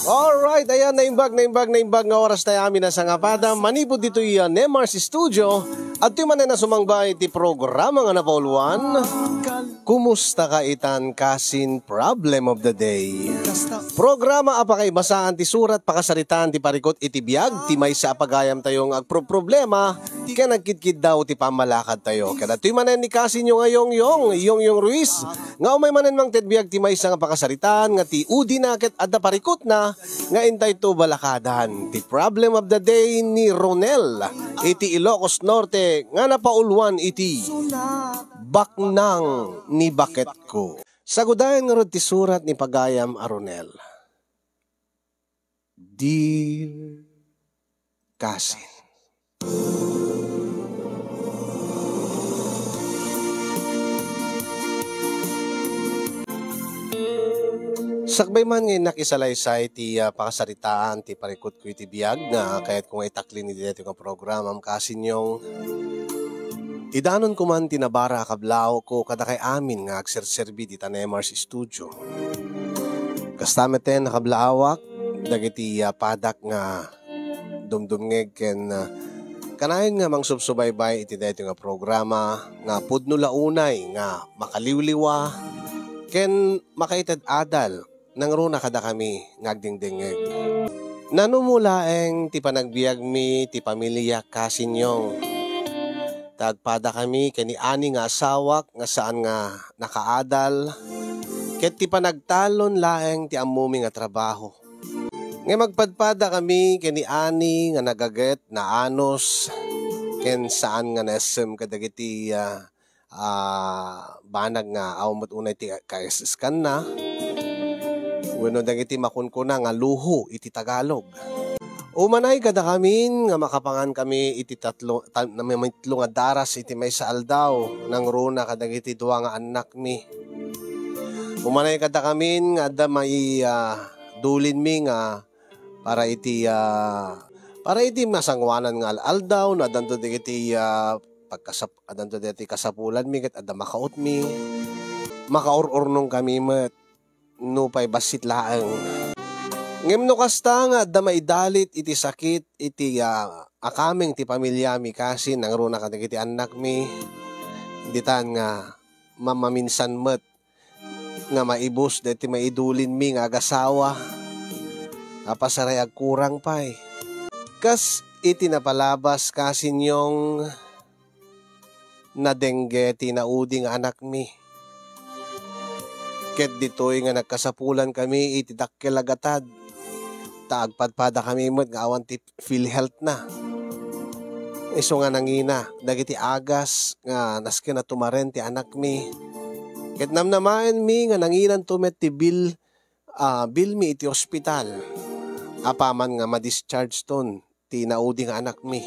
Alright, ayan, naimbag nga oras tayo amin na sa ngapada. Manipod dito yung Nemars Studio. At yung manan na sumangbay ti programa nga na Pauluan. Kumusta ka itan kasin problem of the day? Programa apakay basaan ti surat pakasaritaan ti parikot iti biyag ti may sa apagayam tayong agproblema kaya nagkidkid daw ti pamalakad tayo. Kaya tuy manan ni kasin yung yung Ruiz nga umay manan mang tedbiyag ti may sa nga pakasaritaan nga ti udi nakit adda parikot na nga intay to balakadan. Ti problem of the day ni Ronel iti Ilocos Norte nga napauluan iti baknang ni bakit ko. Sagudayan nga ron ti surat ni pagayam a Ronel. Dear Kasin, sakbay man ngayon nakisalaysay ti pakasaritaan ti parikot ko iti biyag nga kahit kung itaklin ni dito yung programam kasin yung idanon ko man tinabara kablao ko kada kay amin nga agserserbi di Nemars Studio. Kastameten nakablaawak dagiti padak nga dumdumngeg ken kanayon nga mang subsubaybay iti dito nga programa nga pudno launay nga makaliwliwa ken makaited adal nang runa kada kami ngagdingdingeg. Nanumulaeng ti panagbiag mi ti pamilya kasinyong. Tagpada kami kani ani nga asawak nga saan nga nakaadal ket ti panagtalon laeng ti amumi nga trabaho. Nga magpadpada kami kani ani nga nagaget na anos ken saan nga nasem kadagiti banag nga awmot unay ti kaisiskan na. Wenno dagiti makunkuna nga luho iti Tagalog. Umanay kada kamin nga makapangan kami iti tatlo nga daras iti may sa aldaw nang runa kadagiti duwa nga anak mi. Umanay kada kamin nga adda may dulin mi nga para iti masangwanan nga aldaw na danto digiti adanto digiti kasapulan mi ket adda makaot mi. Makaururnong kami met no pay basit laeng. Ngem no kasta nga adda maidalit iti sakit iti akaming ti pamilya mi kasi nang runa kadagiti anak mi. Ditan nga mamaminsan met nga maibos deti maidulin mi nga agasawa. Napasaray agkurang pay. Kas iti napalabas kasinyong nadengge ti naudi nga anak mi. Ket ditoy nga nagkasapulan kami iti dakkel agatad. Taagpadpada kami met nga awan ti PhilHealth na. Iso nga nangina dagiti agas nga naski na tumaren ti anak mi. Ket namnamaen mi nga nanginan tumet ti bill mi iti ospital. Apaman nga ma-discharge ton ti naudi nga anak mi.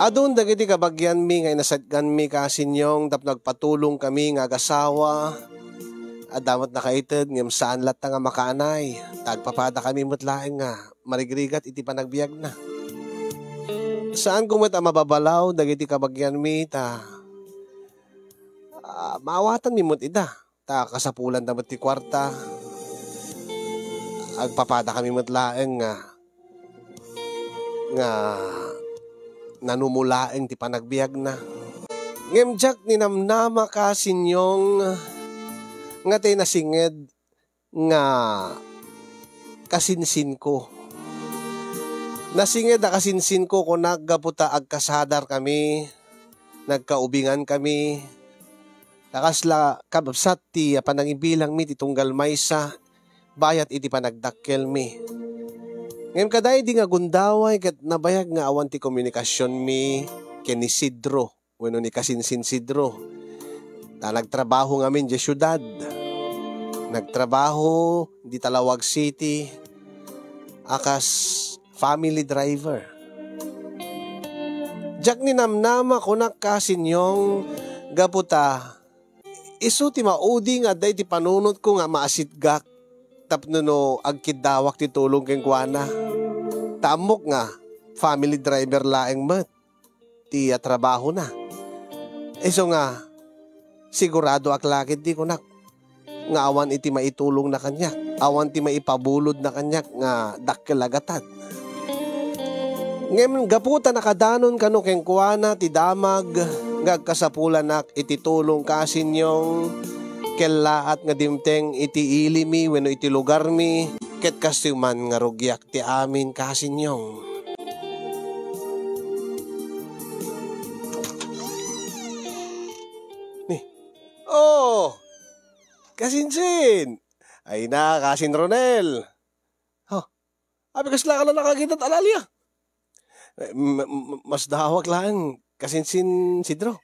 Adun dagiti kabagyan mi nga inasadgan mi kasinyong tap nagpatulong kami nga agasawa. Adamat nakaited ngem saan lat nga makaanay. Tagpapada kami mutlaeng nga marigrigat iti panagbiag na. Saan kumet mababalaw dagiti kabagyan mi ta maawatan mi mut ida. Ta kasapulan damat ti kwarta. Agpapada kami mutlaeng nga nanumulaeng ti panagbiag na. Ngem jak ninamnama kasinyong nga tayo nasinged nga kasinsin ko. Nasinged na kasinsin ko kung naggaputa agkasadar kami, nagkaubingan kami, nakasla kababsat ti panangibilang mi ti tunggal maysa, bayat iti panagdakkel mi. Ngayon kaday di nga gundaway ket nabayag nga awan ti komunikasyon mi ken ni Sidro, wenno ni kasinsin Sidro. Nagtrabaho ngamin di syudad. Nagtrabaho di Talawag City akas family driver. Jak ni namnama ko nakasinyong gaputa isu ti maudi nga day ti panunot ko nga maasitgak tapno no agkidawak ti tulong ken kuana. Tamok nga family driver laeng met ti trabaho na. Iso nga sigurado aklakit di ko nga awan iti maitulong na kanya. awan ti maipabulod na kanyak nga dakkel agatad. Ngem gaputa nakadanon kano ken kuana ti damag ngagkasapulan iti tulong kasinyong kellaat nga dimteng iti ilimi wenno iti lugar mi ket kastiman nga rugyak ti amin kasinyong. Oh, kasinsin. Ay na, kasin Ronel. Oh, abi kasla ka na nakakita at alalya. Mas dahawak lang, kasinsin Sidro.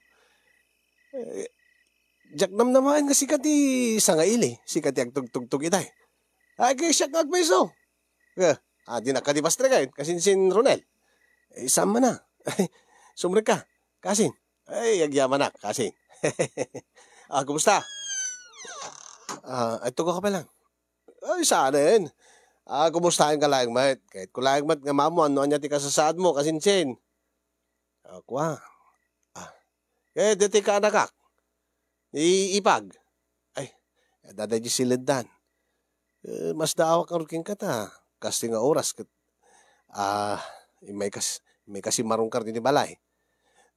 Jak naman nga sikat ti sangaili, sikat ti agtugtugtug itay. Ay kaya siya kagpeso. Di na ka di bastre kayo, kasinsin Ronel. Isama na. Sumre ka, kasin. Ay, agyaman na, kasin. Kumusta? Ito ko ka pa lang. Ay, saan yun? Kumustahin ka lang, mat? Kahit kulayang mat nga mamo, ano anya ti kasasaad mo, kasinsin. Kwa. Diti ka anakak. Ipag. Ay, daday di silid dan. Mas daawak ang ruking ka ta. Kasi nga oras. May kasi marungkar din ni balay.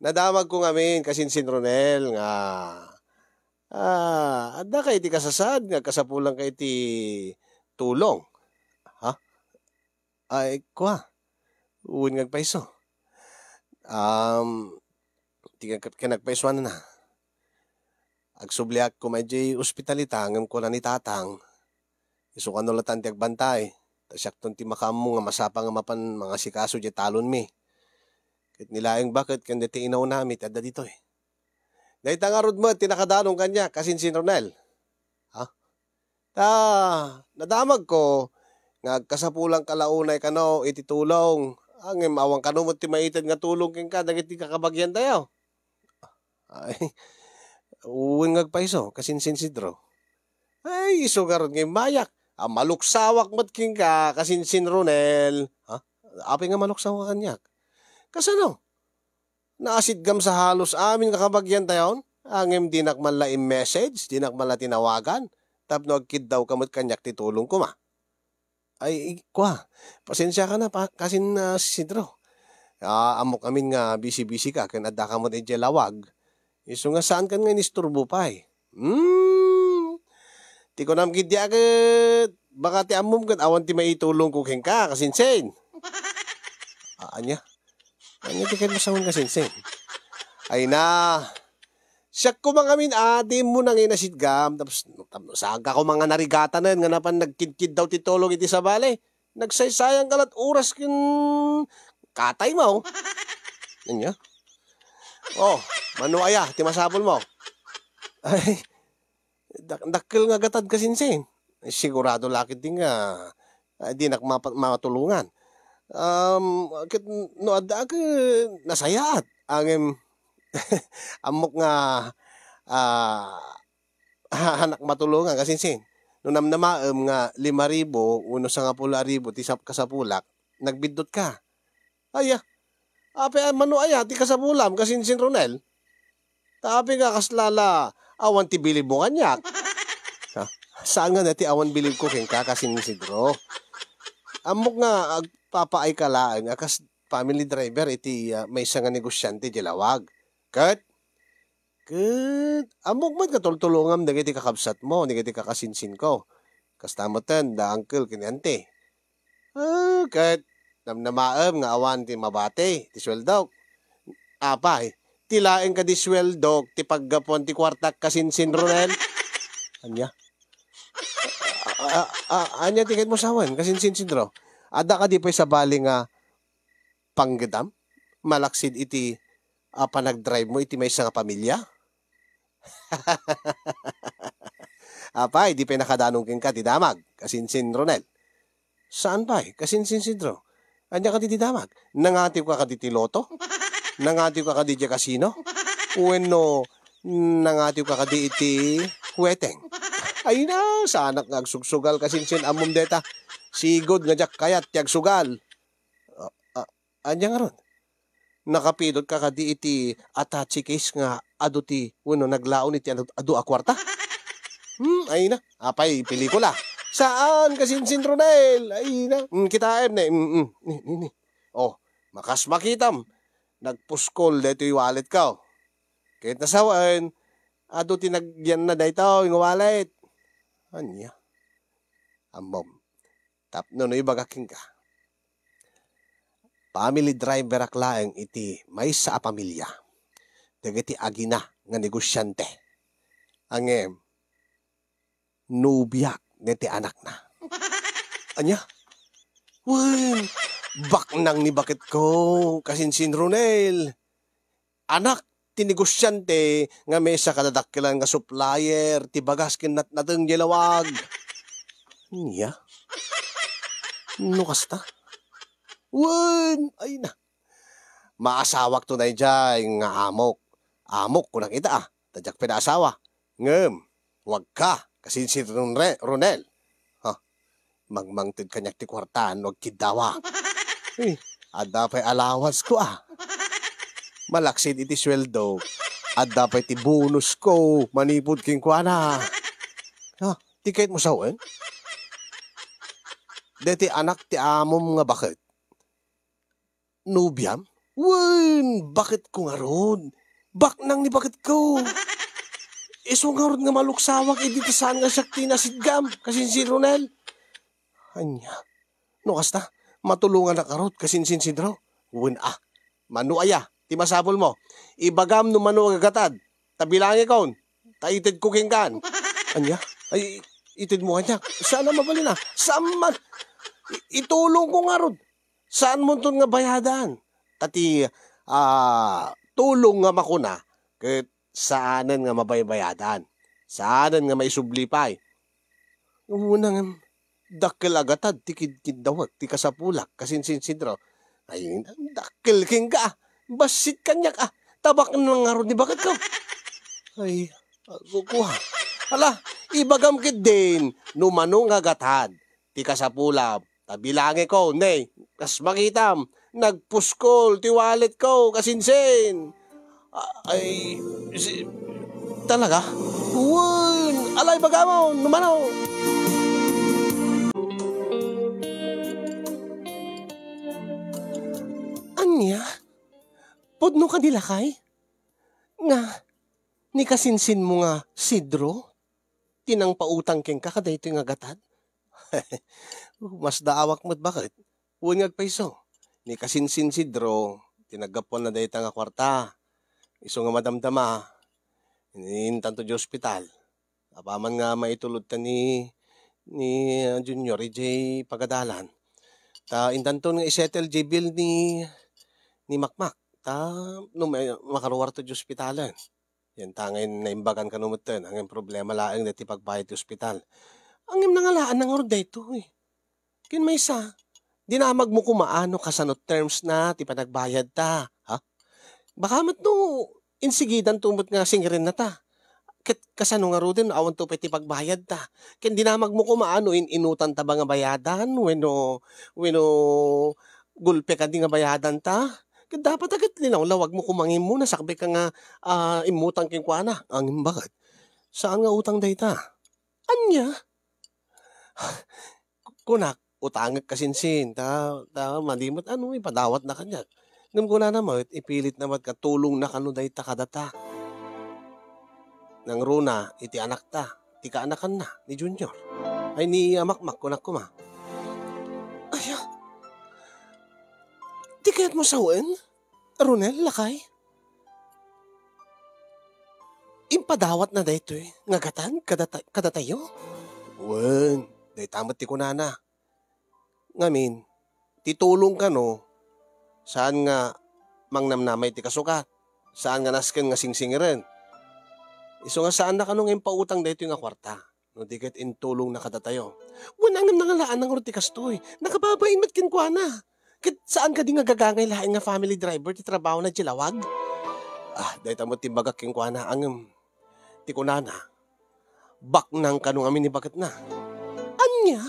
Nadamag ko ngamin, kasinsin Ronel, nga adda kay ti kasasad nga kasapulang kay ti tulong. Ha? Ay, kwa. Uwin nga paiso. Ti kanagpaisuan na. Agsubliak ko medyo ospitalitangam ko na ni tatang. Isukan nulatan ti agbantay. Tasyak ton ti makamu nga masapa nga mapan mga sikaso di talon mi. Kit nilaing bakit kanda ti inaw namit adda dito eh. Dahil tangarod mo, tinakadanong kanya, kasinsin Ronel. Ha? Nadamag ko, ngagkasapulang kalaunay kano, ititulong. Ang awang kanumot ti maitid nga tulong king ka, dagiti kakabagyan tayo. Ay, uwin ngagpaiso, kasinsin Sidro. Ay, iso garod ngayon mayak. Maluksawak mat king ka, kasinsin Ronel. Ha? Api nga maluksawak kanyak. Kasano? Naasidgam sa halos amin kakabagyan tayon. Angem dinakman la i-message, dinakman la tinawagan. Tapno agkid daw kamot kanyak titulong ko ma. Ay, kwa. Pasensya ka na, kasin Sidro. Amok amin nga busy-busy ka, kaya nadda kamot lawag. Iso nga saan kan nga nisturbo pa eh. Ti ko namgid di agad. Baka ti amom kan awan ti maitulong ko king ka, kasinsin. Anya? Anya ti kayo masawang kasinsin. Ay na. Siyak ko mga min adi mo nang inasidgam. Tapos saga ko mga narigata na yun. Nga napan nagkidkid daw titulong iti sa bale. Nagsaysayang kalat oras kin katay mo. Anya? Oh, manuaya, ti masapol mo. Ay, dakil nga gatad kasinsin. Sigurado lakit din nga. Di matulungan. No adda ka nasayaat ang amok nga hanak matulungan kasinsin. No namnamaem nga 5,000 uno sa 10,000 ti kasapulak nagbidot ka. Aya. Ape mano aya ti kasapulam kasinsin Ronel. Tapi nga kaslala awan ti bilib mo kanyak. Saan nga na ti awan bilib ko ken ka kasinsin Sidro. Amok nga papaay ka lang, akas family driver, iti may isang negosyante dilawag. Kat, amok man katultulungam, nagiti kakabsat mo, nagiti kakasinsin ko. Kastamatan, da uncle, kiniante. Kat, namnamaam nga awan ti mabate, ti sweldok. Apay, tilaeng ka di sweldok, ti paggapon ti kwartak kasinsin Ronel. Anya? Anya tiket mo sawan, kasinsin Sidro. Ada ka di pa sa bali nga panggedam? Malaksid iti panag-drive mo iti may isang pamilya? Apay, di pa nakadanong king ka ti damag, kasinsin Ronel. Saan pa kasinsin Sidro? Anya ka di damag? Nangatiw ka di loto? Nangatiw ka di casino? Uweno, nangatiw ka di iti huweteng? Ay na, sanak ngagsugsugal kasinsin amom deta. Sigod nga jak kayat tiyag sugal. Anya nga ron? Nakapidot ka di iti attache case nga adu ti naglaon iti adu akwarta? Ay na, apay pelikula. Saan kasinsin Ronel? Ay na, kitaan na. Oh, makas makitam. Nagpuskol dito yung wallet ka. Kahit nasawaan, ato tinagyan na dito yung wallet. Anya? Amom. Tapno no ibagaking ka. Family driver aklaeng iti may sa pamilya. Dagiti agina nga negosyante. Angem, nubiyak niti anak na. Anya? Wen, baknang ni bakit ko kasinsin Ronel. Anak, tinegosyante nga may sa kadadakkilan nga supplier, tibagaskin nateng gilawag. Nya? No kasta? Wen, ay na. Maasawak to na dyan nga amok. Amok ko nakita tadyak pinasawa. Ngem, wag ka, kasinsin Ronel. Magmangtid kanyak ti kwartaan o kidawa. Ada pa'y allowance ko Malaksid iti sweldo. Ada pa'y ti bonus ko. Manipod king kwa na. Tikait mo sawen? Deti anak ti amom nga bakit? Nubiam? Wen, bakit ko nga ron? Baknang ni bakit ko? Iso nga ron nga maluksawak dito saan nga siya tinasidgam. Kasinsin Ronel. Anya, no kasta, matulungan na karot kasinsin sidro. Uwin manuaya, ti masabol mo. Ibagam no manu agatad, tabilangi kaon, taitid cooking kan. Anya, ay itid mo kanya, saan na mabalin Saan man, itulong ko nga rod. Saan mo nga bayadan? Tati, tulong nga makuna, ket saanan nga mabaybayadan. Saanan nga may sublipay. Unang dakkel agatad, tikid dawag, ti kasapulak, kasinsin sidro. Ay, dakkel king ka, basit kanyak tabak nang nga ron ni bakit ka? Ay, kukuha. Hala, ibagam kid din, numanong agatad, ti kasapulak, tabilangi ko, nay, kas makitam, nagpuskol, ti wallet ko, kasinsin. Ay, talaga? Uwan, alay bagamon, numano. Anya? Podno ka nila kay? Nga, ni kasinsin mo nga sidro? Tinang pautang keng kakaday ito nga gatad? Mas daawak mo't bakit? Huwag ngagpaiso. Ni kasinsin sidro, tinagapon na dahi nga kwarta. Iso nga madamdama, inintan to di ospital. Apaman nga maitulod ta ni Junior, EJ Pagadalan. Ta intanton nga isettle J bill ni Makmak. Ta no makaruwar to di ospitalan. Yan tangin na imbagan ka numutan. Ang problema laang dati pagbayad di ospital. Ang nangalaan ng orda ito Kin may isa. Dinamag mo kumaano kasanot terms na ti panagbayad ta. Baka mat no insigidan tumot nga singirin na ta. Kasano nga ro din awan to peti pagbayad ta. Ken dinamag mo kumaano inutan ta ba nga bayadan wenno gulpe ka di nga bayadan ta. Ken dapat agad linaw lawag mo kumangin muna sakbe ka nga imutang king kuana. Ang bakit? Saan nga utang dayta? Anya? Kunak utangag kasinsin ta malimot ipadawat na kanya. Ngam ko na naman, ipilit naman katulong na kano dahi takadata. Nang runa, iti anak ta, ti kaanakan na, ni Junior. Ay ni Makmak, kunak kuma. Ay, di kaya't mo sawen? Ronel, lakay? Impadawat na dahi ito ngagatan, kadatayo? Wen, dahi tamat ti kunana. Ngamin, titulong ka no, saan nga mangnamnamay ti kasukat? Saan nga nasken nga singsingiren? Iso nga saan na kanong impautang dito nga kwarta? No di ket intulong na kadatayo. Wanang nangalaan ng roti kastoy. Nakababain mat kinkwana. Ket saan ka di nga gagangay laing nga family driver ti trabaho na jilawag? Dahil tamo ti bagak kinkwana ang ti kunana. Bak nang kanong amin ni bakit na. Anya?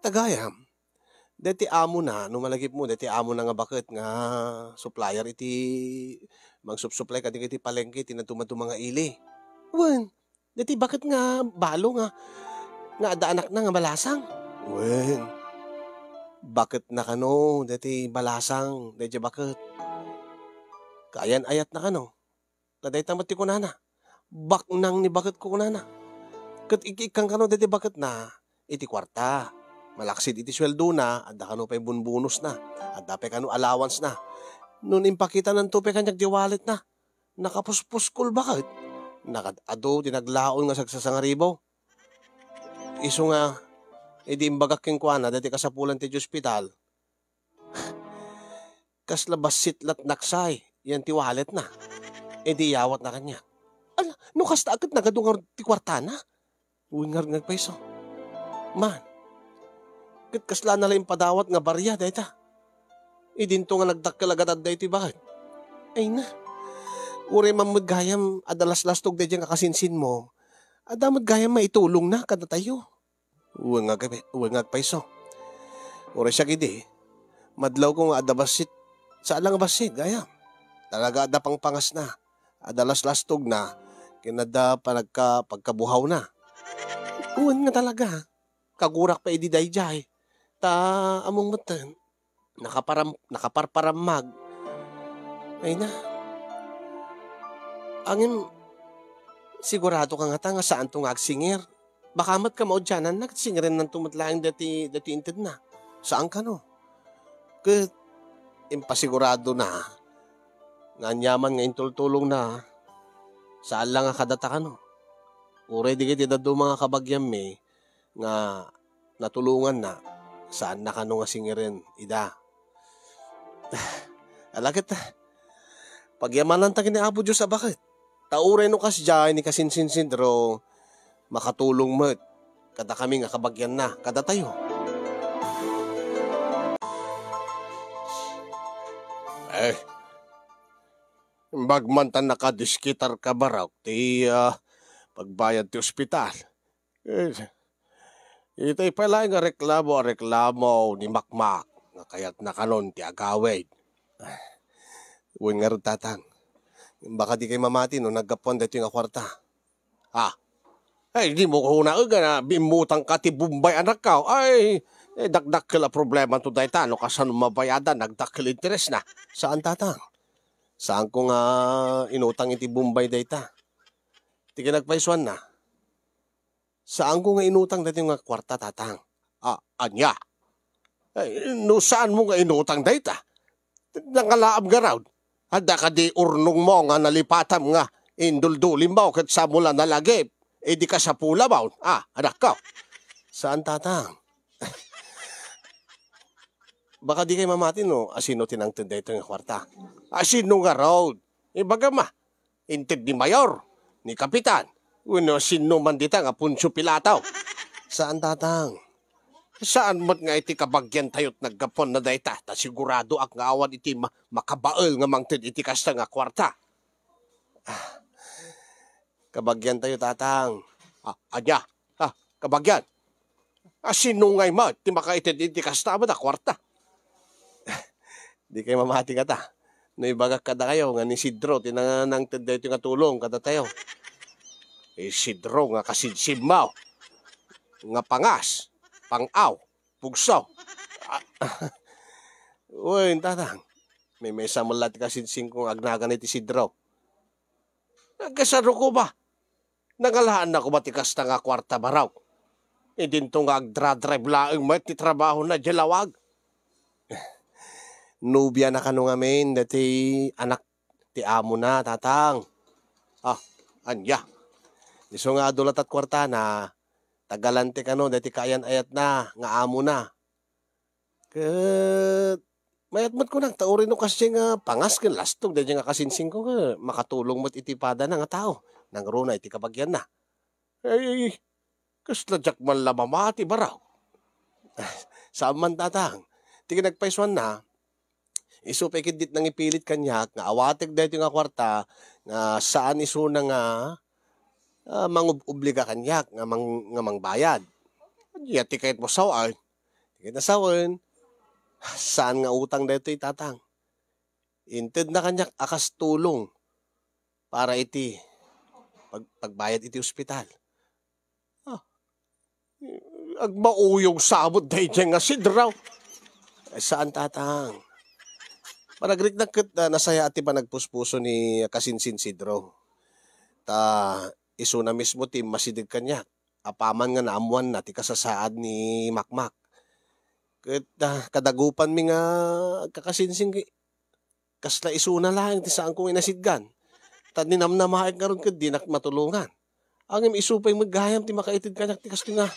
Tagayam. Deti amo na, nung malagip mo, deti amo na nga bakit nga supplier iti mag-supply ka iti palengke, tinatuma mga ili. Deti bakit nga balo nga nga ada anak na nga balasang. Wen, bakit na kano, dati balasang, dati bakit? Kayan ayat na kano, kaday tamat ti kunana. Baknang ni bakit ko kunana. Kat ikikang kano, dati bakit na, iti kwarta. Malaksid iti sweldo na, ada kano pa'y bunbunus na, ada pa'y kano allowance na. Nun impakita ng tupe kanyak di wallet na, nakapuspuskol bakit? Nakadado, tinaglaon nga sagsasangaribaw. Iso nga, edi imbagak king kuana, dati kasapulan ti hospital. Kas labas sitlat naksay, yan ti wallet na. Edi yawat na kanya. Ala, no kasta agad nagadungar ti kwartana? Uwingar nga paiso. Man, kat kasla na lang padawat nga barya, dayta. Idinto nga nagdakkalagatad dayti bakit? Ay na. Ure mamagayam adalas-lastog da dyan kakasinsin mo. Adamad gayam maitulong na kada tayo. Uwangag paiso. Ure siya gidi. Madlaw ko nga adabasit. Sa alang basit gayam. Talaga ada pang pangas na. Adalas-lastog na. Kinada pagkabuhaw na. Uwan nga talaga. Kagurak pa idi dayjay. Ta among matan. Nakaparparamag. Ay na. Angin, sigurado ka nga saan itong agsingir. Baka mat ka maudyanan, nagsingirin ng tumatlaang dati inted na. Saan ka no? Kat, impasigurado na. Nga nyaman nga intultulong na. Saan lang nga kadata ka no? Ure di kiti dado mga kabagyam nga natulungan na. Saan na ka no nga singirin, ida. Alakit pagyamanan ta kini Apo Diyos bakit? Tauray no kas dyan ni kasinsinsindro makatulong mo't kada kami nga kabagyan na kada tayo. Bagmantan nakadiskitar ka baraw ti pagbayad ti ospital. Itay pala nga reklamo ni Makmak nga kaya't nakanon ti agawid. Uwin nga rin tatang. Baka di kayo mamati no, nagkapon dito yung kwarta. Ay, di mo ko na na bimutang ka ti Bombay anak ka. Ay, dakdakil a problema to dahil no, kasan mabayadan, nagdakil interes na. Saan tatang? Saan ko nga inutang iti Bombay dahil ta? Di ka nagpaisuan na. Saan ko nga inutang dahil yung kwarta tatang? Anya? Ay, no saan mo nga inutang dahil ta? Nangalaab nga raw. Hada ka di urnong mo nga nalipatam nga induldulim mo kat sa mula nalagip. E di ka sa pula ba? Anak ka. Saan tatang? Baka di kayo mamati no, asino tinangtid dito ng kwarta. Asino nga raw? Baga ma, inted ni Mayor, ni Kapitan. Uno sino man dita nga Punso Pilataw. Saan tatang? Saan mo't nga iti kabagyan tayo't naggapon na dayta, ta sigurado ak nga awan iti makabael nga mangted iti kasta nga kwarta. Kabagyan tayo tatang. Anya, kabagyan. Sinungay mo, ti makaited iti kasta mo na kwarta. Di kayo mamati ka ta. No ibagak kada kayo, nga ni Sidro, tinanang ted iti nga tulong kada tayo. Sidro nga kasidsid mo. Nga pangas. Pang-aw, pugsaw. Uy, tatang. May samulat kasinsing kong agnagan iti Sidro. Nagkasaro ko ba? Nangalahan na ko ba tikas na nga kwarta baraw? Idinto nga agdra-drive laang may ti trabaho na jalawag. Nubya na kanong amin, dati anak ti amo na, tatang. Anya. Iso nga adulat at kwarta na tagalante ka no, dati kayan ayat na, nga amo na. Kat, mayat-mat ko nang taurin no kasi nga pangas kan lastog, dati nga kasinsing ko nga, makatulong mo't itipada na nga tao. Nang runa, iti kabagyan na. Ay, kasladyak man lamamati baraw. Saan man tatang, tika nagpaiswan na, iso pekidit nang ipilit kanyak, nga awatig dati nga kwarta, nga saan iso na nga, mangubliga kanyak nga mangbayad. Di tikait mo sawan. Tikait na sawan. Saan nga utang dito tatang? Inted na kanyak akas tulong para iti pagbayad iti ospital. Agmauyong sabot dahi dyan nga sidraw. Saan tatang? Paragrik na nasaya ati pa nagpuspuso ni Kasinsin Sidro. Ta iso na mismo ti masidig kanya. Apaman nga naamuan na ti kasasaad ni Makmak. Kadagupan mi nga kakasinsin kasla iso na lang ti saan kong inasidgan. Ta ninamnamaik nga ron ka di matulungan. Ang isupay maggayam ti makaitid kanyak ti kasto nga.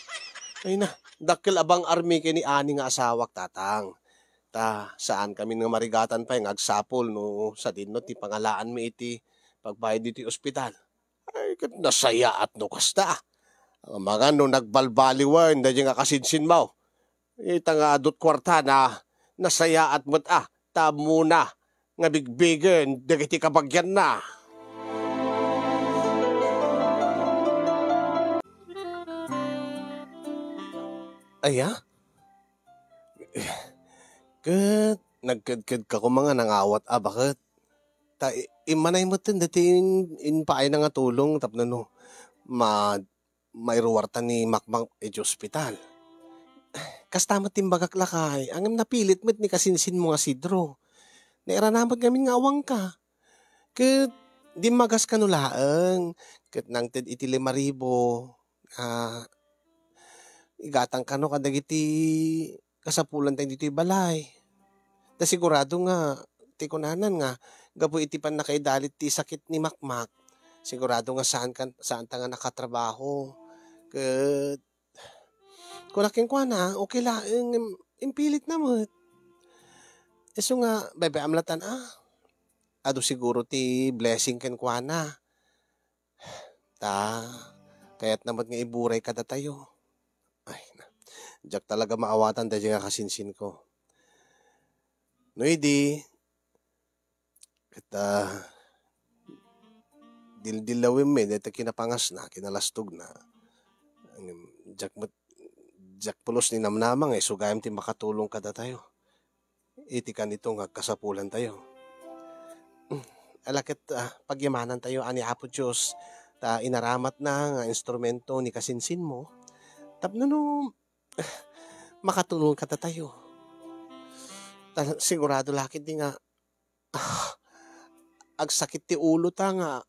Ay na, dakil abang army kini ani nga asawak tatang. Ta saan kami nga marigatan pa yung agsapol no sa dinno ti pangalaan mi iti pagbayad dito ospital. Ay kat nasaya at no kasta. Mga no nagbalbaliwan da nga kasinsin mo. Ita nga adot kwarta na nasaya at mo't tamo na nga bigbigan dagiti kabagyan na. Aya? Kat, nagkadkad ka ko mga nangawat bakit? Ta, imanay mo tin dati paay na nga tulong tapno no, mairuwarta ni Makmak iti ospital. Kastamat timbagak lakay, ang napilit mo't ni kasinsin mo nga sidro. Nairanamat gamin nga awang ka. Kat, di magas kanulaang, kat nang ted iti 5,000, igatang kano kadagiti kasapulan tayo dito balay. Da sigurado nga, ti kunanan nga, gapo iti pan nakaidalit ti sakit ni Makmak. Sigurado nga saan ta nga nakatrabaho. Kat, kulaking kwa na, okay lang, impilit na mo. Eso nga, bebe amlatan ado siguro ti blessing ken kwa na. Ta, kaya't naman nga iburay kada tayo. Ay, jak talaga maawatan dahil nga kasinsin ko. No, hindi. Kita, dildilawin me, dito kinapangas na, kinalastog na. Jak pulos ni namnamang sugayam ti makatulong kada tayo. Iti ka nito nga kasapulan tayo. Alakit, pagyamanan tayo, ani Apo Diyos, ta inaramat na nga instrumento ni kasinsin mo, tapno no, makatulong kada tayo. Sigurado lakit di nga, agsakit ti ulo ta nga,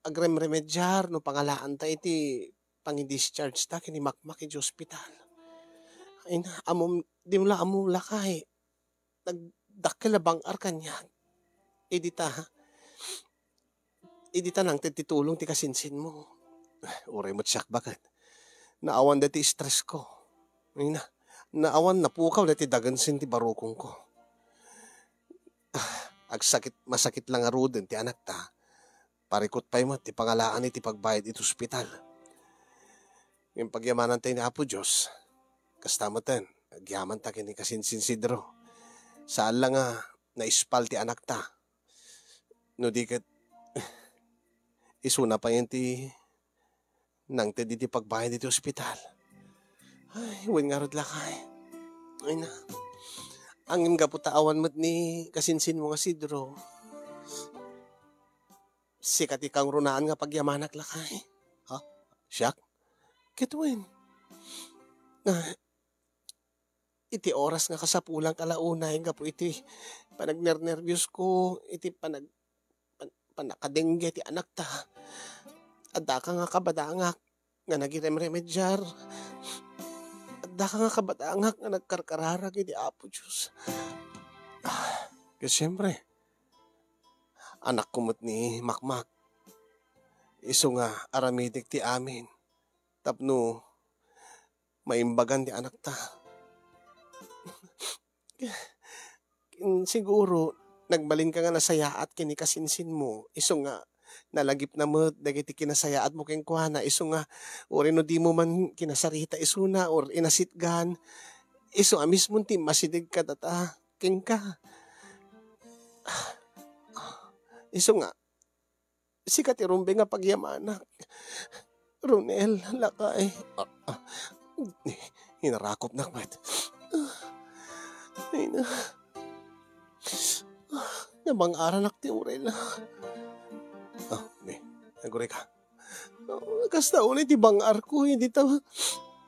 agremremedyar no pangalaan ta iti pangi-discharge ta kini Makmak iti ospital. Ay na, di mo lakay, nagdakil abang arkanya, edita nang titulong ti kasinsin mo. Uray mo't siyak bakit. Naawan dati stress ko. Ay na, naawan napukaw dati dagansin ti barukong ko. Masakit lang aruden ti anak ta. Parikot pa mo ti pangalaan iti pagbayad iti ospital. Yung pagyamanan tayo ni Apo Diyos, kastamatan, agyaman ta kini kasinsin Sidro. Saan lang naispal ti anak ta. No di kat, isuna pa yun ti nang tedi ti pagbayad iti ospital. Ay, huwag nga rod lakay. Ay na. Ang nga po taawan mo't ni kasinsin mo nga Sidro. Sikat ikang runaan nga pagyamanak lakay. Ha? Siyak? Kitwin. Iti oras nga kasapulang kalaunay nga po iti panagnervyos ko, iti panakadengge ti anak ta. Adda ka nga kabadangak nga nagiremremedyar. Adda ka nga kabadangak nga nagkarkararag iti Apo Diyos. Kasi siyempre, anak kumot ni Makmak. Iso nga aramidik ti amin. Tapno, maimbagan ti anak ta. Siguro, nagbalin ka nga nasayaat kini kasinsin mo. Iso nga, nalagip na mo, dagiti kinasayaat mo keng kuhana. Iso nga, or no di mo man kinasarita iso na, or inasitgan. Iso nga mismo ti masidig ka data, keng ka. Iso nga, sikat irumbe nga pagyamanak. Ronel, lakay. Hinarakop na kwet. Ay na. Nabang aranak ti urel. Naguri ka. Kasta ulit ti bangar ko, hindi ta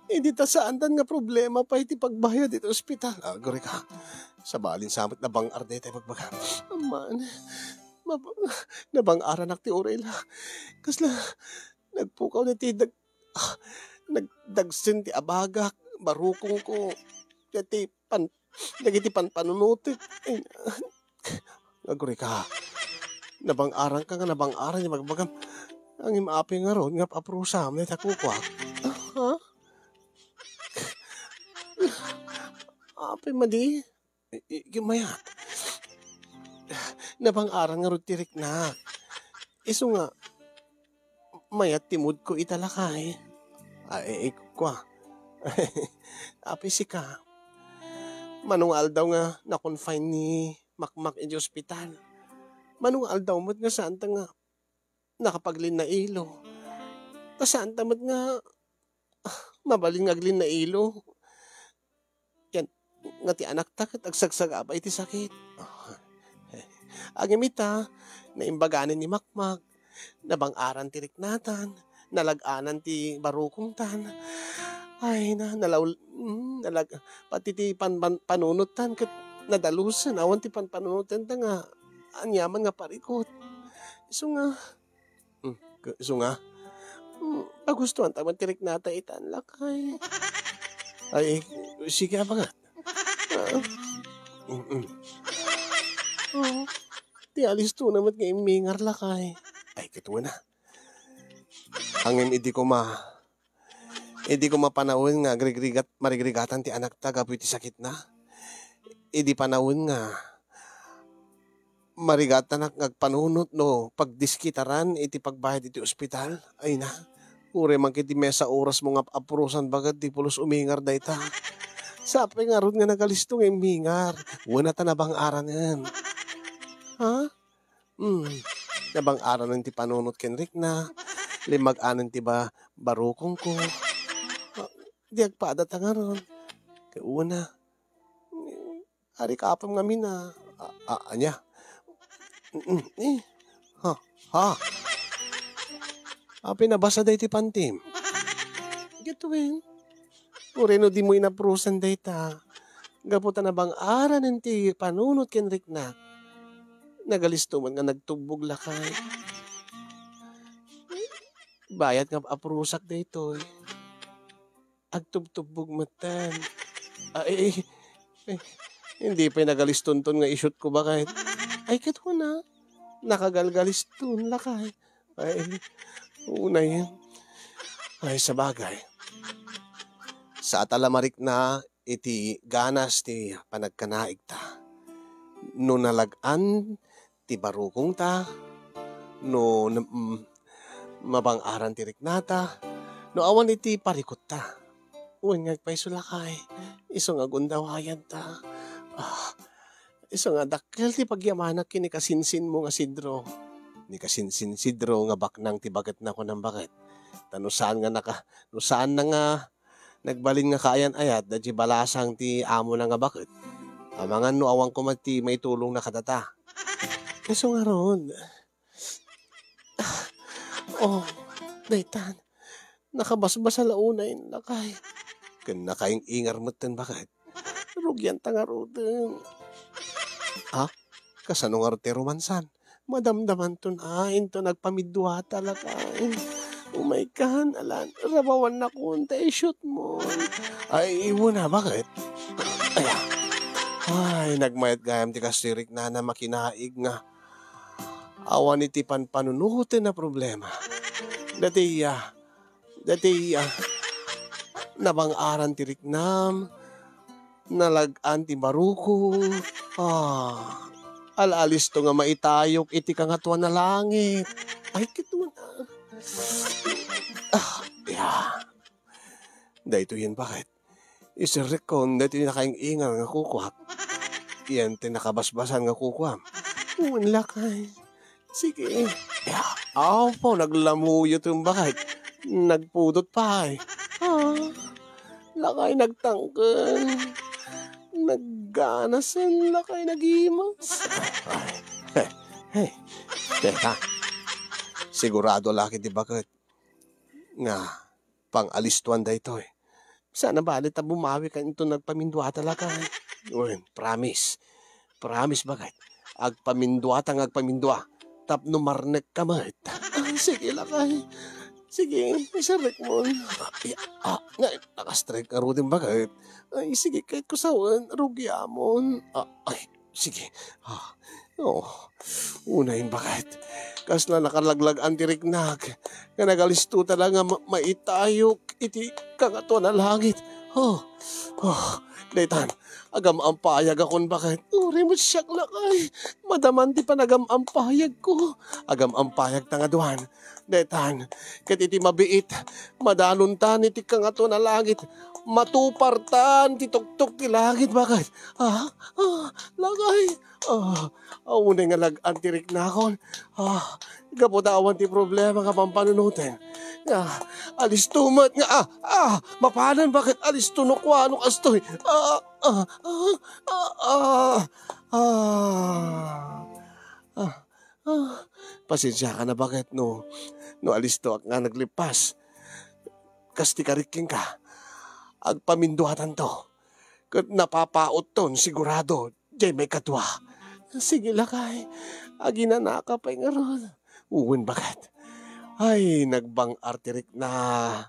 Hindi ta saan tan nga problema pa iti pagbayad iti ospital. Guri ka. Sa balin samot na bang arde tayo pagbaga. Aman, mab- nabang aranak ti Orela. Kasla, nagpukaw na ti nagdagsin ti abagak. Barukong ko. Dati nagiti panunutit. Guri ka. Nabang arang ka nga, nabang arang niya magbagam. Ang imaapi nga ron, nga paprusam na takukwak. Ha? Api madi? Gimayat. Nabang arang nga ron tirik na. Iso nga, mayat timud ko italakay. Ay, kwa. Api si ka. Manungal daw nga na-confine ni Makmak in ospital. Manungal daw mo't nga saan ta nga nakapaglin na ilo. Ta saan ta mo't nga mabalin nga aglin na ilo. Yan, nga ti anak ta kat agsagsagaba iti sakit. Agimita, naimbaganin ni Makmak, nabang-aran ti riknatan, nalaganan ti barukong tan. Ay pati ti panunot tan kat nadalusan, awan ti panunutan ta nga, anyaman nga parikot. Iso nga, pagustuhan ta man ti riknata itan lakay. Ay, sige ba nga? Ti alis to naman nga imingar lakay. Ay, kituwa na. Hangin hindi ko mapanawin nga marigrigatan ti anak ta gapu iti sakit na. Hindi panawin nga marigatan ngagpanunot no pagdiskitaran iti pagbayad iti ospital. Ay na. Ure man kiti mesa oras mo nga apurusan bagad ti pulos umingar dayta. Sapi nga ron nga nagalisto nga imingar. Wala ta nabang aranan. Ha? Nabang aranan ti panunot kenrik na. Limag-anan ti ba barukong ko. Di agpadat nga ron. Kaya una. Ari kapam nga mina. Anya. Ha. Pinabasa day ti pantim. Gituin. Ureno di mo inaprusan day ta. Gaputa na bang aranan ti panunot kenrik na. Nagalisto man nga nagtubog lakay. Bayad nga aprusak daytoy. Agtubtubog matan. Ay, hindi pa nagaliston-ton nga ishoot ko bakit. Ay, kito na. Nakagalgaliston lakay. Ay, una yan. Ay, sa bagay. Sa atalamarik na iti ganas ti panagkanaig ta. No nalagan ti barukong ta. No mabang-aran ti riknata. No awan iti parikot ta. Uwan nga paiso lakay. Iso nga gundawayan ta. Iso nga dakkel ti pagyamanak kini kasinsin mo nga sidro. Ni kasinsin sidro nga baknang ti baget na ko ng baget. Tanusaan nga nusaan na nga nagbalin nga kaayan ayat da di balasang ti amo na nga baget. Amangan no awang ko ti may tulong na katata. Iso nga ron. Daytan. Nakabasbasa launay lakay. Kan nakaing ingar mo ten bakit? Rugyan ta nga roden. Kasano nga rote romansan? Madamdaman to na. Into nagpamidwa talakay. Umay kan, alan. Rabawan na kunta. Shoot mo. Ay, iwo na. Bakit? Ay, nagmayat gayam ti kastirik na makinaig nga. Awan iti panunutin na problema. Dati nabang-aran ti riknam, nalagan ti baruko, alalis to nga maitayok iti kangatuan na langit. Ay, kito na. Dahito yan bakit? Isirikon dahito nakaingal nga kukwak. Yan tinakabasbasan nga kukwam. Wala kay. Sige. Po, naglamuyot yung bakit. Nagpudot pa eh. Lakay nagtangkan. Nagganasan, lakay nagimas. Teka. Sigurado laki di bakit. Nga, pang alistuan da ito eh. Sana balit na bumawi ka ito nagpamindwa talaga. Uy, promise. Promise bagay. Agpamindwa. Tapno marnek ka mat. Sige lakay. Sige, isarek mo. Nakastrike ka rin bagay. Ay, sige, kahit kusawan, rugi amon. Sige. Unahin bakit? Kas na nakalaglag ang tiriknag. Kanagalisto talaga maitayok iti kangato na langit. Daytan, agam ang payag akon bakit? Uri mo siyak lakay. Madaman di pa nagam ang payag ko. Agam ang payag tangaduan. Daytan, kat iti mabiit. Madaluntan iti kangato na langit. Matupartan ti tuktok ti langit bakit? Lakay. Unay nga lag-antirik na akon. Kaputawan ti problema ka pampanunutin. Alis tumat nga. Mapanan bakit alis tunukwa anong astoy. Pasensya ka na bakit no alis to nga naglipas. Kasti kariking ka. Agpaminduhatan to. Kat napapaot ton sigurado. Jay may katwa. Sige lakay. Aginanaka pa nga ron. Uwin bakit? Ay, nagbang arterik na.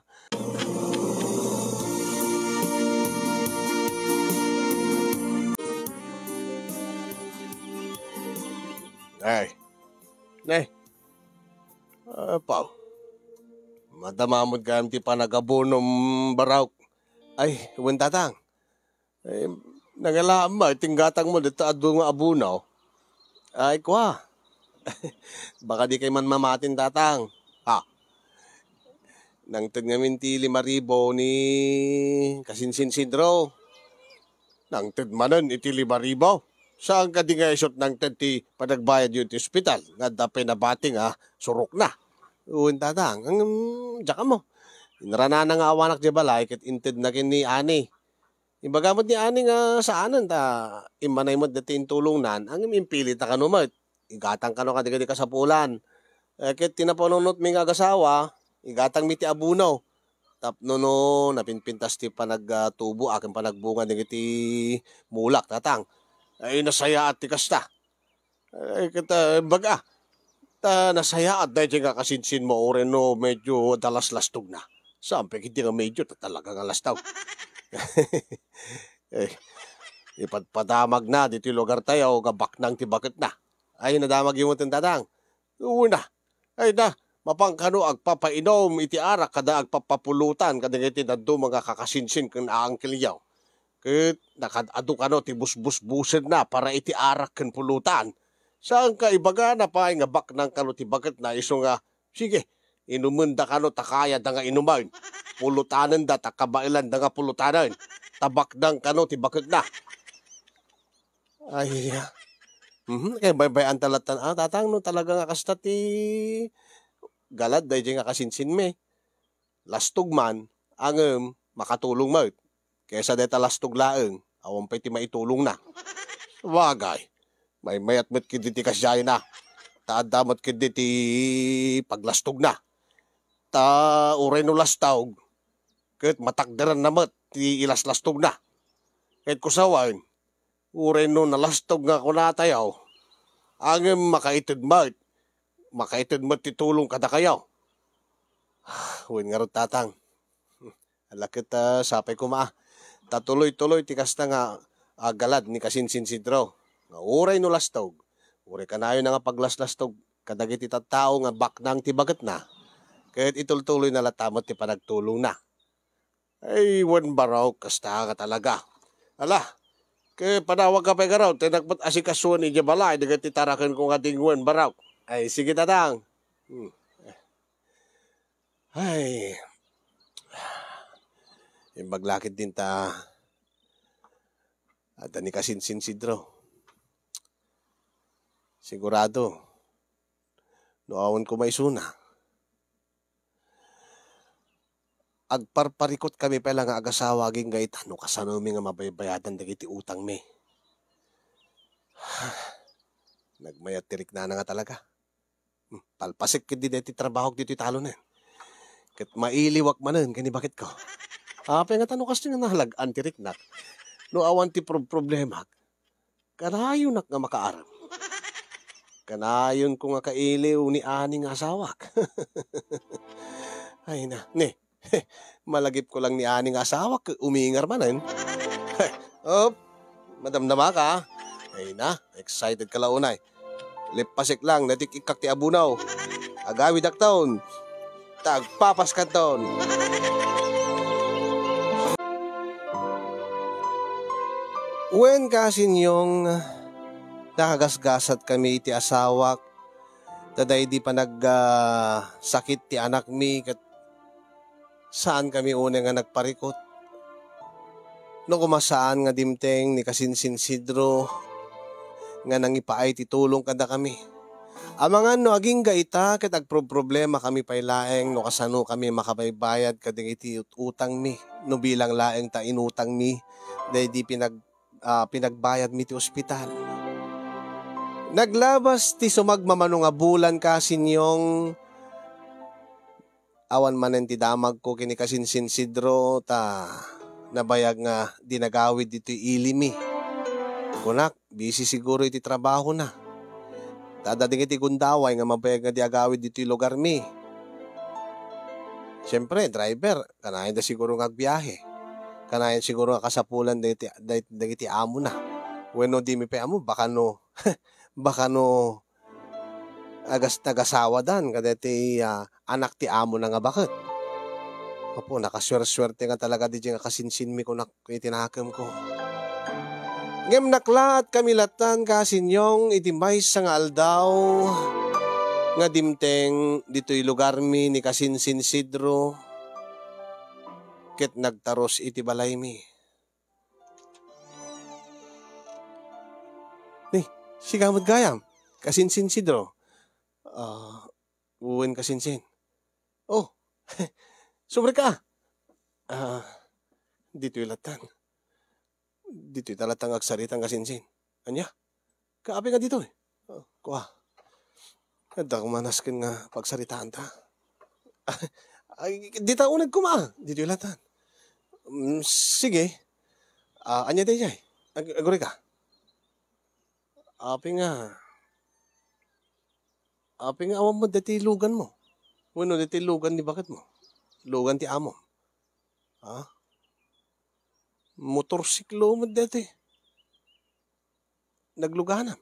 Nay. Pao. Madamamod ka ti panagabunom barawk. Ay, uwin tatang. Ay, nagalaan ba, tinggatang mo dito at bunga abunaw. Ay, kwa. Baka di kay man mamatin tatang. Nang ngamin ti 5,000 ni Kasinsin Sidro. Nang manan iti 5,000. Saan ka di nga isot nang ti panagbayad yun ti ospital? Nga dapay na bating surok na. Uwin tatang, dyan mo. Inarana na nga awanak di balay kat inted na kin ni Ani. Imbagamot ni Ani nga saanan ta imanay mo dati intulong nan ang impilit na kanumat. Igatang ka no kadigadi ka sa pulan. Ket tinapanunot mi nga agasawa, igatang mi ti abunaw. Tapno no napinpintas ti panagtubo akin panagbunga digiti mulak tatang. Ay nasaya at ti kasta. Ay kita baga. Nasaya at dahil nga kasinsin mo oren no medyo dalas-lastog na. Sampai hindi nga medyo talaga nga lastaw. Ipadamag na dito lugar tayo gabak nang tibakit na. Ay nadamag yung mutin tatang. Una. Ay na. Mapangkano agpapainom iti arak kada agpapapulutan kada iti daddo mga kakasinsin kung aangkilyaw. Kit nakadado kano ti busbusen na para iti arak ken pulutan. Saan ka ibaga na pa nga bak nang kano ti bakit na iso nga sige inumen da kano takaya da nga inuman. Pulutanan da takabailan da nga pulutanan. Tabak nang kano ti bakit na. Ay kaya baybayan talatan tatang no talaga nga kasta ti galad dahil nga kasinsin me. Lastog man ang makatulong mo. Kesa deta lastog laeng awan pa iti maitulong na. Wagay. May mayat met kidi ti kasyay na. Taadamot kidi ti paglastog na. Ta uray no lastog. Ket matakderan na met ti ilaslastog na. Ket kusawan uray no nalastog nga kunatayaw. Ang makaitid met. Makaitid mo titulong kada kayaw. Huwin nga rin tatang. Alakit sapay ko Tatuloy-tuloy tikas na nga galad ni Kasinsin Sidro. Nga uray no lastog. Uray kanayo na nga paglaslastog. Kadagiti tattao nga baknang tibagat na. Kahit itultuloy na latamot ti panagtulong na. Ay, wan baraw kasta ka talaga. Ala, kaya panawag ka pa garaw. Tinagpat asikasuan ni Jabala. Dagati tarakan kong ating wan baraw. Ay, sige tatang. Ay, yung baglakit din ta. At ni Kasinsin Sidro. Sigurado. Noawan ko may suna. Agparparikot kami pala nga agasawa ging gayt. Ano kasano mi nga mabaybayadan dagiti utang mi. Nagmayat tirik na nga talaga. Palpasik kiti deti trabaho dito talo na. Kat mailiwak manen kani bakit ko. Apay nga tanong kasi nga nahalagaan ti riknak. No awan ti problema. Kanayon nak nga makaaram. Kanayon ko nga kailiw ni ani nga asawak. Ay na, ne. Malagip ko lang ni ani nga asawak. Umiingar manan. Oh, madamdama ka. Ay na, excited ka launay. Lipasik lang, natikikak ti abunaw. Agawid aktaon. Tagpapas kanton. Wen kasin yung nakagasgasat kami iti asawak, taday di pa sakit ti anak mi, kat saan kami una nga nagparikot. No kumasaan nga dimteng ni Kasinsin Sidro, nga nangipaay ti tulong kada kami. Amangan no aging gaita, kat agproblema kami pailaeng, no kasano kami makabaybayad kading iti utang mi, no bilang laeng ta inutang mi, dahi di pinagbayad mi ti ospital. Naglabas ti sumagmamano nga bulan kasin yung awan manen ti damag ko kini Kasinsin Sidro ta nabayag nga dinagawid dito ilimi. Kunak, busy siguro iti trabaho na. Tadading iti gundaway nga mabayag nga di agawid dito lugar mi. Siyempre, driver, kanayan da siguro nga agbiyahe. Kanayan siguro nga kasapulan dagiti amo na. Bueno, di mi pa amo, baka no nagasawa dan kadeti anak ti amo na nga bakit. Opo, nakaswerte nga talaga di nga kasinsin mi ko itinakam ko. Ngem nakla at kamilatan kasinyong itimbay sa nga aldaw nga dimteng dito'y lugar mi ni Kasinsin Sidro ket nagtaros iti balay mi. Sigamot gayam, Kasinsin Sidro. Uwen Kasinsin. Oh, sobre ka. Dito'y latan. Dito'y talatang agsaritang Kasinsin. Anya? Kaapi nga dito eh. Kuha. Kada kumanaskin nga pagsaritaan ta. Dita unag kuma. Dito'y latan. Sige. Anya day jay. Aguri ka. Api nga awam mo dati lugan mo. Bueno, dati lugan ni bakit mo? Lugan ti amo. Ha? Motorsiklo mo dati. Nagluganam.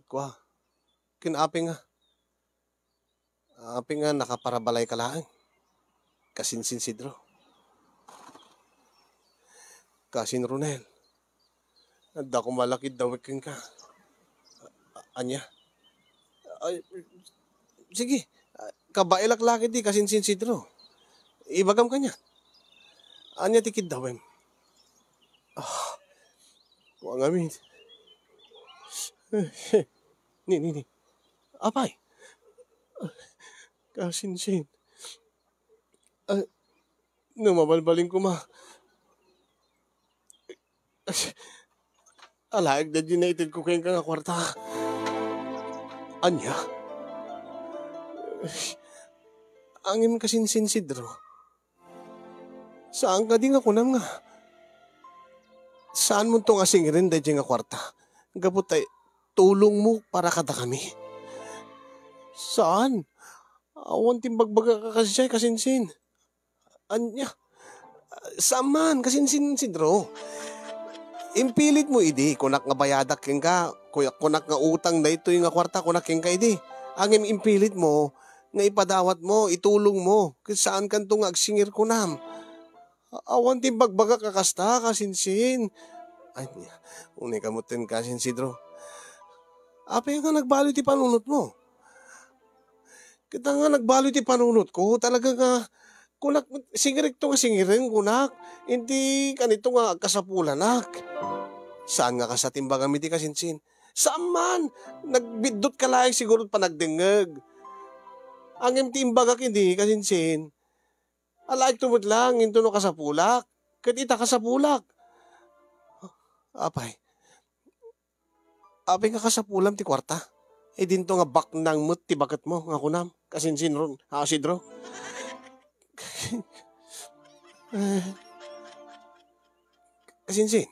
Kwa. Api nga nakaparabalay ka lang. Kasinsin Sidro. Kasin Ronel. Nada ko malakid daw ka. Anya? Sige. Kabailak laki di Kasinsin Sidro. Ibagam ka niya. Anya tikid daw em. Huwag amin. Ni. Apay. Kasinsin. Numabalbaling ko ma. Alaig na ginated ko kayong nga kwarta. Anya? Angin Kasinsin Sidro. Saan ka di nga kunam nga? Saan mo itong asingirin dahil nga kwarta? Gabutay, tulong mo para kada kami. Saan? Awan timbagbaga ka kasi siya, Kasinsin. Anya? Saan Kasinsin Sidro? Impilit mo idi, kunak nga bayadak king ka, kunak nga utang na ito yung nga kwarta, kunak king ka idi. Ang impilit mo, nga ipadawat mo, itulong mo, kasi saan kan ito nga agsingir kunam. Awan timbagbaga kakasta, Kasinsin. Ay, unay kamutin Kasinsin Sidro. Api nga nagbalo ti panunot mo. Kita nga nagbalo ti panunot ko, talaga nga, kunak, singirik to nga singirin, kunak. Hindi kanito nga kasapulanak. Saan nga kasatimbaga mi ti Kasinsin? Saan man? Nagbidot ka lang siguro pa nagdengeg. Ang imtimbaga hindi Kasinsin. Alaik tumot lang, into no kasapulak. Katita kasapulak. Apay nga kasapulam ti kwarta. Dinto nga baknang mo't ti bakat mo, nga kunam. Kasinsin ron, Sidro. Eh, Kasinsin,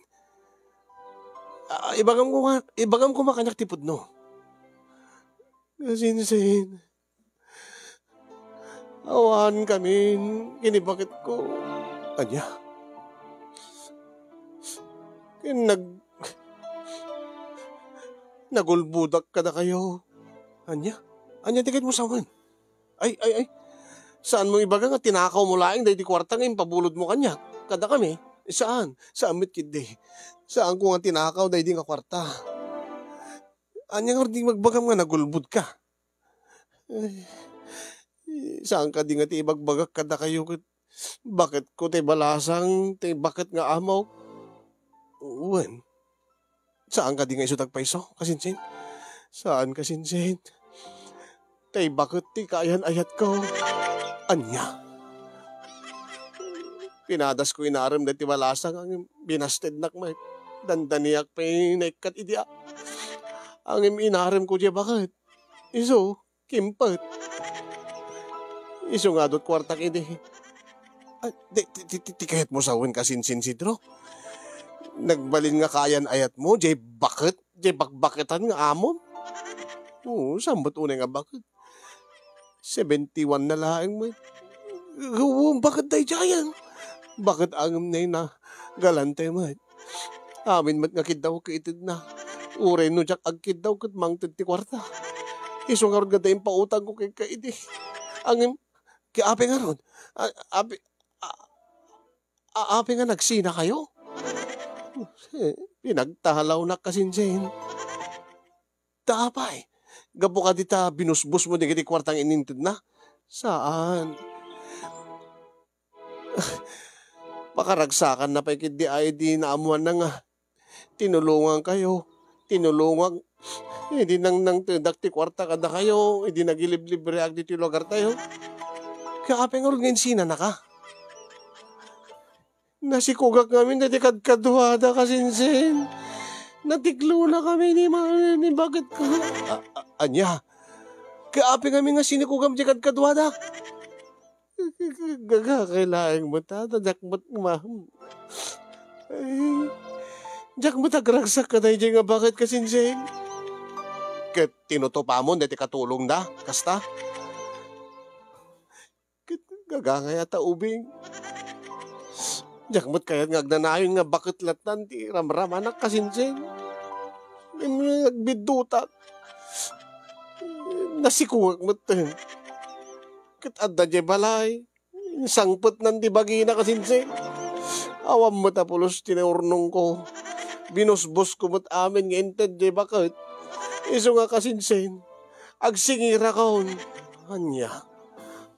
ibagam ko makanyak tipod no. Kasinsin, awan kami, kinibakit ko. Anya, nagulbudak ka na kayo. Anya tikit mo saman. Ay, saan mo ibaga nga tinakaw mo laing dahi di kwarta ngayon pabulod mo kanya. Kada kami, saan? Saan mit kidi? Saan ko nga tinakaw dahi di nga kwarta? Anya nga di magbagam nga nagulbud ka. Ay, saan ka di nga ti ibagbagak kada kayo? Bakit ko te balasang, te bakit nga amaw? Uwan. Saan ka di nga isutag paiso, kasinsin? Saan kasinsin? Tay bakit ti kaayan-ayat ko? Anya? Pinadas ko inaram na ti balasang ang binasted nak may dandaniak pa naikat idya. Ang inaram ko diya bakit? Iso, kimpat. Iso nga do't kwartak idi. Di kahit mo sawin kasinsin sidro. Nagbalin nga kayan ayat mo, jay bakit? Jay bakbakitan nga amom? Oo, sambot unay nga bakit? 71 na laing mo. Bakit tayo dyan? Bakit angam na yun na galante mo? Amin mat nga kidaw kaitid na. Uray no jak agkid daw kat mangtid ti kwarta. Iso nga ron gada yung pautang ko kay kaidi. Angam, api nga ron. Api nga nagsina kayo? Pinagtahalaw na kasinsin. Tapay. Gapo ka dita binusbus mo di kiti kwartang inintid na. Saan? Pakaragsakan na pa ikid di ay di naamuan na nga. Tinulungan kayo. Tinulungan. Hindi nang tudak ti kwarta kada kayo. Hindi nagiliblibre ag di ti lugar tayo. Kaya kapeng ngayon sina na ka. Nasikugak namin na di kadkaduhada kasinsin. Natiklo na kami ni bakit ka. Anya, kaapi kami nga sinikugam di kadkaduhada. Gagakailaing mo tata, jakmat maham. Ay, jakmat agragsak ka na nga bakit kasinsin. Kat tinutupa mo, dati katulong da, kasta. Gagangay ata ubing. Jakmat kaya nga agnanayon nga bakit latan ti ramram anak kasinsin. Nagbidutat. Nasikugak mo ito. Kat adda jay balay. Sangpot nan di bagina kasinsin. Awam mo tapulos tinaurnong ko. Binusbos ko mo't amin nga inted jay bakit. Iso nga kasinsin. Agsingira ka hon. Anya.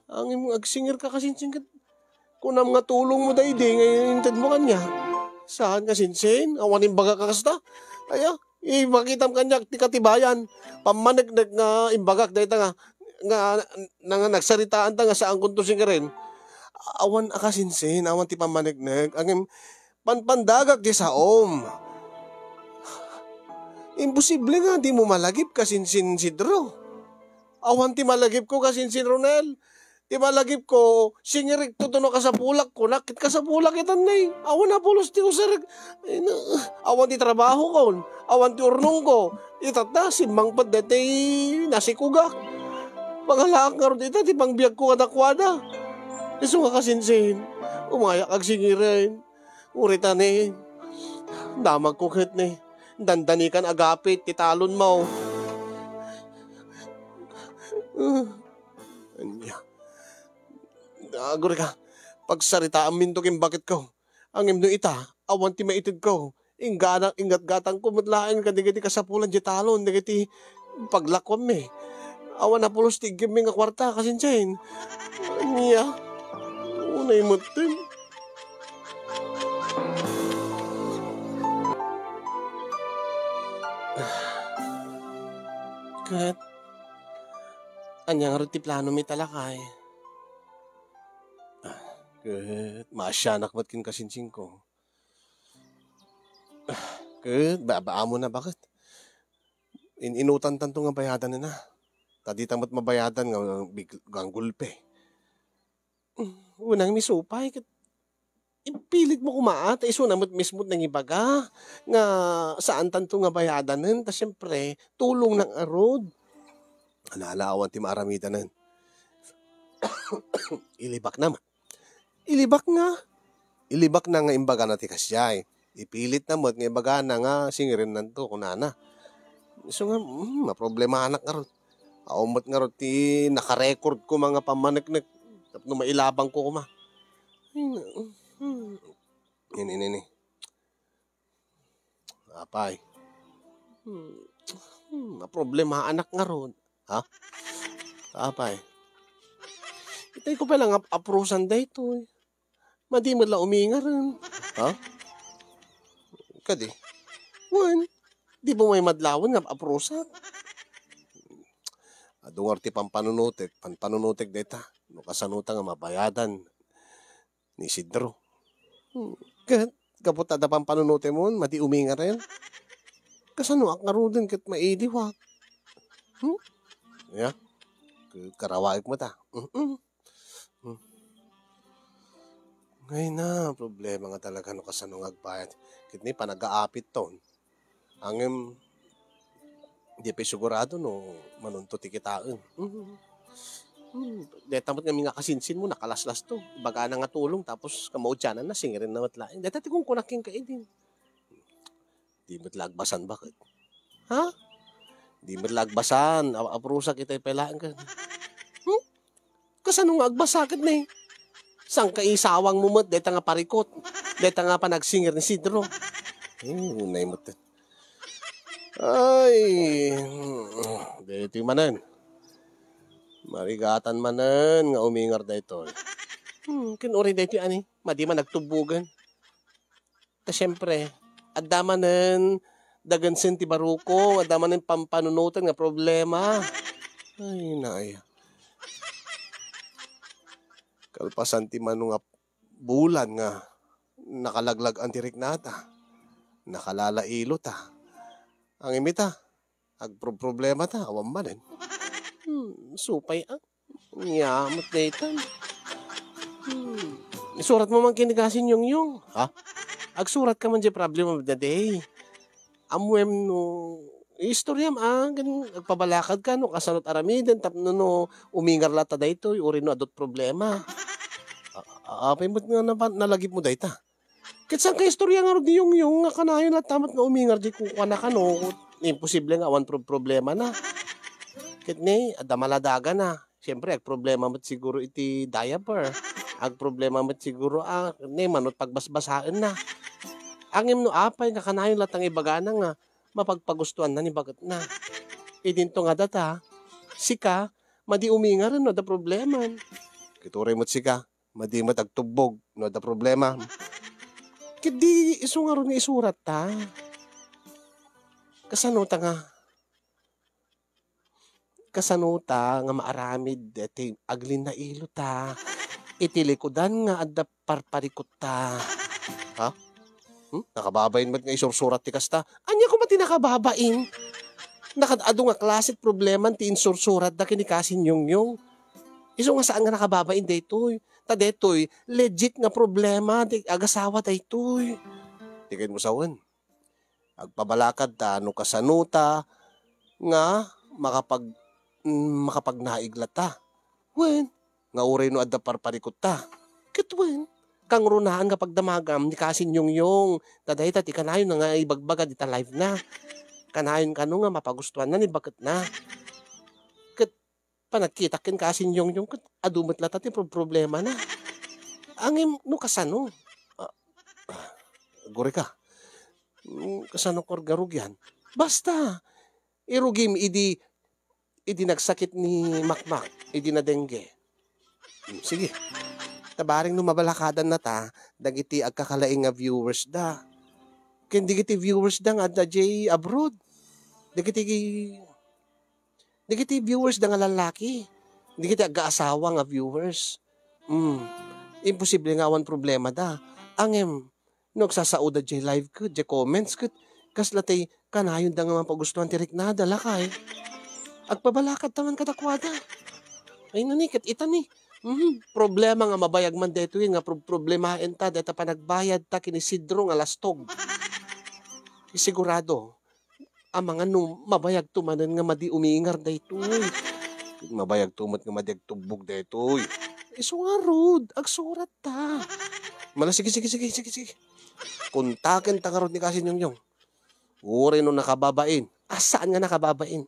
Ang imong agsingir ka kasinsin kat. Kunam nga tulong mo dahi di, ngayon intad mo kanya. Saan ka sinsin? Awanin baga ka kasta? Aya, makitam kanya ti katibayan. Pamanagdag nga imbagak dahi ta nga nagsaritaan ta nga saan kuntusin ka rin. Awan akasinsin, awan ti pamanagdag. Ang panpandagak di sa om. Imposible nga di mo malagip kasinsin Sidro. Awan ti malagip ko kasinsin Ronel. Di malagip ko, singirik tutuno ka sa pulak ko, nakit ka sa pulak itan na eh. Awan na pulos ti usarik. Awan ti trabaho ko, awan ti urnong ko. Itat na, simbang pa dati nasikugak. Pangalaak nga ron dito, ti pangbiag ko kadakwada. Iso nga kasinsin, umayak ag singirin. Uritan eh, damag ko kit ni. Dandanikan agapit, titalon mo. Anya. Agor ka, pagsarita ang minto kim bakit ko. Ang imno ita, awan ti maitid ko. Ingat gatang ko, matlaing ka digiti kasapulan di talon, digiti paglakwam me. Awan na pulos ti gimi nga kwarta, kasinsayin. Niya, unay mo tin. Kat, anyang rin ti plano mi talakay. Kat, masyanak ba't kin kasinsing ko? Kat, baamo na bakit? Inutan tanto nga bayadan na na. Tadi tamat mabayadan nga gulpe. Unang misupay, kat Ipilit mo kumaat, iso namot mismo ng ibaga, nga saan tanto nga bayadanen, ta siyempre, tulong ng arod. Nalawan ti maaramidanen. Ilibak naman. Ilibak nga. Ilibak na nga imbaga na ti kasyay. Ipilit na mo nga imbaga na nga singirin nanto kunana. So nga, maproblema anak nga ron. Aumot nga ron ti nakarecord ko mga pamanagnak. Tapno mailabang ko kuma. Ini. Apay. Maproblema anak nga ron. Ha? Apay. Itay ko palang aprusan da ito. Madi mo lang uminga rin. Ha? Kadi. Wan. Di ba may madlawan nga aprusan? Adungar ti pampanunutik. Pampanunutik deta. No kasanuta nga mabayadan. Ni Isidro. Kapot ada pampanunutik mo. Madi uminga rin. Kasano ak nga rin kat maidiwak. Ya. Karawaik mo ta. Ngayon na, problema nga talaga no kasano nga agbayad. Kitni pa nag-aapit ton. Angem, di pa sigurado no, manunto ti kitaan. Deta mo't nga mga kasinsin mo, nakalaslas to. Baga na nga tulong, tapos kamaudyanan na, singirin na matlain. Deta ti kung kunaking kaidin. Di mo't lagbasan bakit? Ha? Di mo't lagbasan, aprusa kita'y pelaan ka. Kasano nga agbasakit na eh? Sang kaisawang mo mo't, deta nga parikot. Deta nga pa nagsingir ni Isidro. Unay mo't. Ay, dito manan. Marigatan manan, nga umingar da ito. Kinuri da ito ani, madi man nagtubugan. Ta siyempre, adamanan, dagansin ti baruko, adamanan pampanunutan nga problema. Ay, naaya. Kalpasan ti mano nga bulan nga nakalaglag ang tirik nata. Nakalalailo ta. Ang imita, agproblema ta, awam manin. Supay ang nyamot na itan. Isurat mo man kinigasin yung. Ha? Agsurat ka man dyan problem of the day. Amwem no, istoryam agpabalakad ka no, kasanot aramiden, tapno no, umingar lata da ito, uri no, adot problema. Apay mo nga nalagip mo da ita. Kitsang ka istorya nga rin yung nga kanayon na tamat nga umingar di kukuha na ka no, imposible nga awan problema na. Kitni, adamaladaga na. Siyempre, ag problema mo't siguro iti diaper. Ag problema mo't siguro, manot pagbasbasaan na. Angim no apay, nga kanayon latang ibagana nga, mapagpagustuhan na ni bagat na. Idinto nga data, sika, madi umingar no, da problema. Kituray mo't sika, madi mo't agtubog, no, da problema. Kidi, iso nga rin isurat ta. Kasanuta nga maaramid iti aglin na ilo ta. Itilikodan nga adda parparikot ta. Ha? Nakababain mo't nga isursurat ti kasta. Anya ko mati nakababain? Nakadado nga klasit problema ti insursurat da kinikasin yung. Iso nga saan nga nakababain daytoy. Ta daytoy legit nga problema ti agasawa daytoy. Tigay mo sawan. Agpabalakad ta no kasanuta nga makapag naiglata. Wen, nga uray no adda parparikot ta. Kitwen, kang runahan nga pagdamagam ni kasin yung. Taday ti kanayon na nga ibagbaga dita live na. Kanayon kano nga mapagustuhan na ni bagat na. Kat panagkitakin kasin yung kat adumat lata ti problema na. Angim no kasano. Guri ka. Kasano kor garugyan. Basta, irugim idi nagsakit ni Makmak, idi na dengue. Sige. Tabaring numabalakadan na ta, dagiti agkakalaing nga viewers da. Ken digiti viewers da nga da jay abroad. Digiti viewers da nga lalaki. Digiti agkaasawa nga viewers. Imposible nga awan problema da. Angem, nagsasauda jay live ko, jay comments ko. Kaslatay kanayon da nga mapagustuhan tirik na dalakay. Agpabalakad taman katakwada. Ay nanikat ita ni. Problema nga mabayag man dito nga problemahin ta deta panagbayad ta kinisidro nga lastog. Sigurado ang mga mabayag tumanan nga madi umiingar daytoy. Mabayag tumat nga madi agtubog daytoy. Iso nga rod, agsurat ta. Mala sige. Kuntaken ta karod ni Kasin Yongyong. Uri no nakababain. Saan nga nakababain?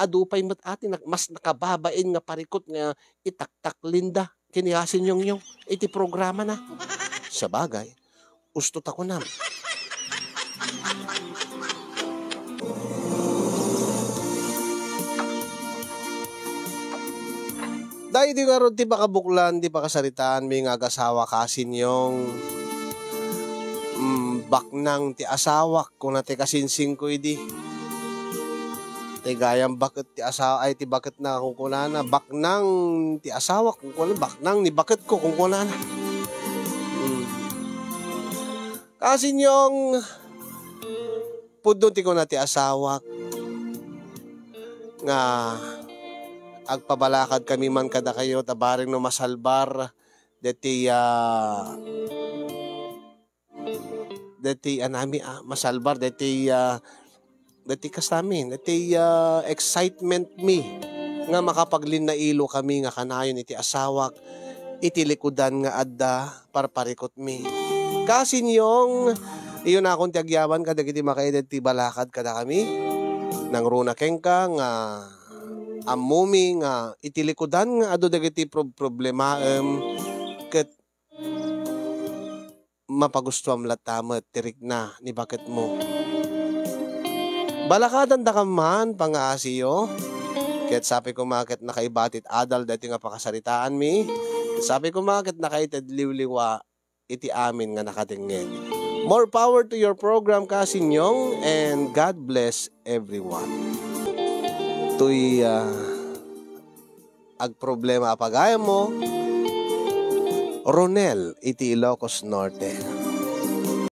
Adupay mat atin mas nakababain nga parikot nga itaktak linda kinihasin yung iti programa na sa bagay ustot ako na dahil di nga ron di ba kabuklan di ba kasaritaan may nga agasawa kasin yung baknang ti asawak kung nati kasinsing ko idi ti gayang bakit ti asawa ay ti bakit na kung kunana baknang ti asawa kung kunana baknang ni bakit ko kung kunana kasi yung pudon ti ko na ti asawa nga agpabalakad kami man kada kayo tabaring no masalbar deti anami masalbar deti kasamin, dati excitement me nga makapaglin na ilo kami nga kanayon iti asawak, iti likudan nga adda parparikot me. Kasi iyon na akong tiagyawan kada kiti makaedad ti balakad kada kami, nang runa kengka nga amumi nga iti likudan nga ado dagiti problema ket mapagustuam latamet tirik na ni bakit mo. Balakadan da ka man, pang-aasiyo. Kaya't sabi ko makit nakaibatit adal dati nga pakasaritaan mi. Sabi ko makit nakaitad liwliwa iti amin nga nakatingin. More power to your program Kasinyong and God bless everyone. Tuy ag problema apagaya mo. Ronel iti Ilocos Norte.